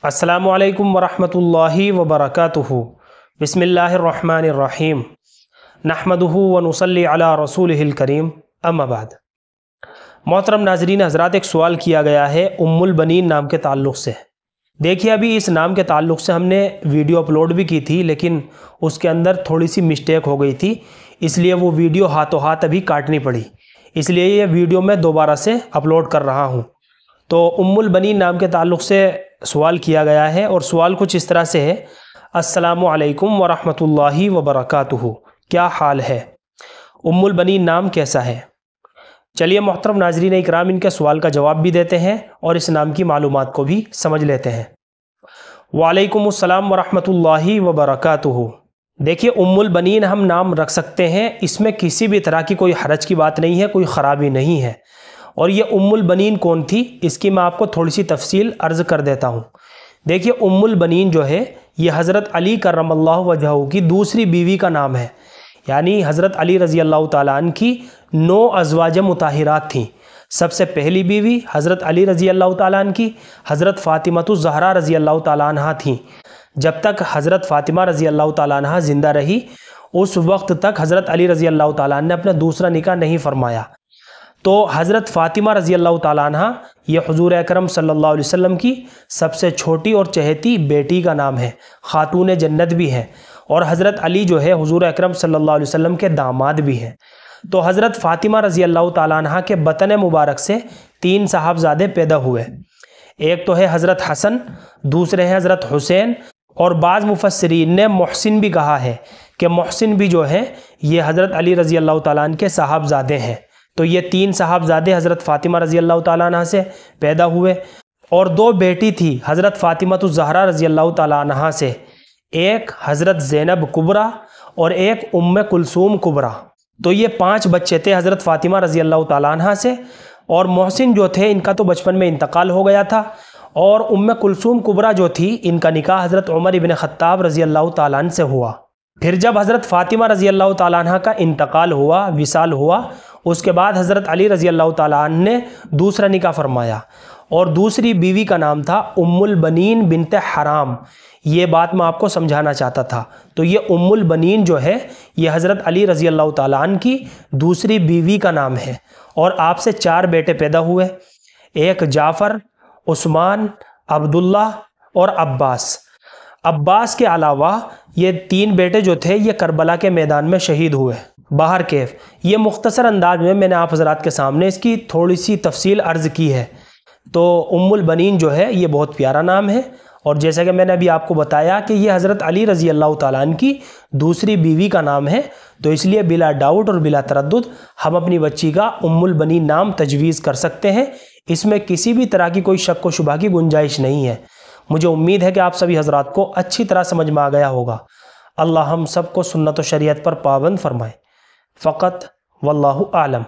अस्सलामु अलैकुम वरहमतुल्लाहि वबरकातुहु। बिस्मिल्लाहिर्रहमानिर्रहीम। नहमदुहु व नुसल्ली अला रसूलिहिल करीम। अम्मा बाद। मोहतरम नाज़रीन हज़रात, एक सवाल किया गया है उम्मुल बनीन नाम के ताल्लुक़ से। देखिए, अभी इस नाम के ताल्लुक़ से हमने वीडियो अपलोड भी की थी, लेकिन उसके अंदर थोड़ी सी मिस्टेक हो गई थी, इसलिए वो वीडियो हाथों हाथ अभी काटनी पड़ी। इसलिए ये वीडियो मैं दोबारा से अपलोड कर रहा हूँ। तो उम्मुल बनीन नाम के ताल्लुक़ से सवाल किया गया है और सवाल कुछ इस तरह से है, अस्सलामु अलैकुम वरहमतुल्लाहि वबरकातुहु। क्या हाल है? उम्मुल बनीन नाम कैसा है? चलिए मोहतरम नाज़रीन इकराम, इनके सवाल का जवाब भी देते हैं और इस नाम की मालूमात को भी समझ लेते हैं। वालेकुमुस्सलाम वरहमतुल्लाहि वबरकातुहु। देखिए, उम्मुल बनीन हम नाम रख सकते हैं, इसमें किसी भी तरह की कोई हरज की बात नहीं है, कोई ख़राबी नहीं है। और ये उम्मुल बनीन कौन थी, इसकी मैं आपको थोड़ी सी तफसील अर्ज़ कर देता हूँ। देखिए, उम्मुल बनीन जो है ये हज़रत अली करमल्लाहु वजहहू की दूसरी बीवी का नाम है। यानी हज़रत अली रज़ी अल्लाह तआला अन्हु की 9 अज़वाज मुताहिरात थीं। सबसे पहली बीवी हज़रत अली रज़ी अल्लाह तआला अन्हु की हज़रत फ़ातिमतुज़ ज़हरा रज़ी अल्लाह तआला अन्हा थीं। जब तक हज़रत फ़ातिमा रज़ी अल्लाह तआला अन्हा ज़िंदा रही, उस वक्त तक हज़रत अली रज़ी अल्लाह तआला अन्हु ने अपना दूसरा निकाह नहीं फरमाया। तो हज़रत फ़ातिमा रज़ी अल्लाह तआला अन्हा ये हुज़ूर अकरम सल्लल्लाहु अलैहि वसल्लम की सबसे छोटी और चहेती बेटी का नाम है, ख़ातून जन्नत भी है। और हज़रत अली जो है हुज़ूर अकरम सल्लल्लाहु अलैहि वसल्लम के दामाद भी हैं। तो हज़रत फ़ातिमा रज़ी अल्लाह तआला अन्हा के बतन मुबारक से 3 साहबजादे पैदा हुए। एक तो है हज़रत हसन, दूसरे हैं हज़रत हुसैन, और बाज़ मुफस्सिरीन ने मोहसिन भी कहा है कि मोहसिन भी जो है ये हज़रत अली रज़ी अल्लाह तआला अन्हु के साहबजादे हैं। तो ये 3 साहबजादे हज़रत फ़ातिमा रज़ी अल्लाह तआला अन्हा से पैदा हुए। और 2 बेटी थी हज़रत फ़ातिमतुज़ ज़हरा रज़ी अल्लाह तआला अन्हा से, एक हज़रत ज़ैनब कुबरा और एक उम्मे कुलसूम कुबरा। तो ये 5 बच्चे थे हज़रत फ़ातिमा रज़ी अल्लाह तआला अन्हा से। और मोहसिन जो थे इनका तो बचपन में इंतकाल हो गया था। और उम्मे कुलसूम कुबरा जो थी इनका निकाह हज़रत उमर इब्न ख़त्ताब रज़ी अल्लाह तआला अन्हु से हुआ। फिर जब हज़रत फ़ातिमा रज़ी अल्लाह तआला अन्हा का इंतकाल हुआ, विसाल हुआ, उसके बाद हज़रत अली रज़ी अल्लाह तआला अन्हु ने दूसरा निकाह फरमाया और दूसरी बीवी का नाम था उम्मुल बनीन बिनते हराम। ये बात मैं आपको समझाना चाहता था। तो ये उम्मुल बनीन जो है ये हज़रत अली रज़ी अल्लाह तआला अन्हु की दूसरी बीवी का नाम है। और आपसे 4 बेटे पैदा हुए, एक जाफ़र, उस्मान, अब्दुल्ला और अब्बास। अब्बास के अलावा ये 3 बेटे जो थे ये करबला के मैदान में शहीद हुए। बाहर कैफ ये मुख्तसर अंदाज में मैंने आप हज़रात के सामने इसकी थोड़ी सी तफसील अर्ज़ की है। तो उम्मुल बनीन जो है ये बहुत प्यारा नाम है। और जैसा कि मैंने अभी आपको बताया कि ये हज़रत अली रज़ी अल्लाह तआला अन्हु की दूसरी बीवी का नाम है, तो इसलिए बिला डाउट और बिला तरद्दुद हम अपनी बच्ची का उम्मुल बनीन नाम तजवीज़ कर सकते हैं। इसमें किसी भी तरह की कोई शक व शुबा की गुंजाइश नहीं है। मुझे उम्मीद है कि आप सभी हज़रात को अच्छी तरह समझ में आ गया होगा। अल्लाह हम सबको सुन्नत व शरीयत पर पाबंद फरमाए। फ़क़त वल्लाहु आलम।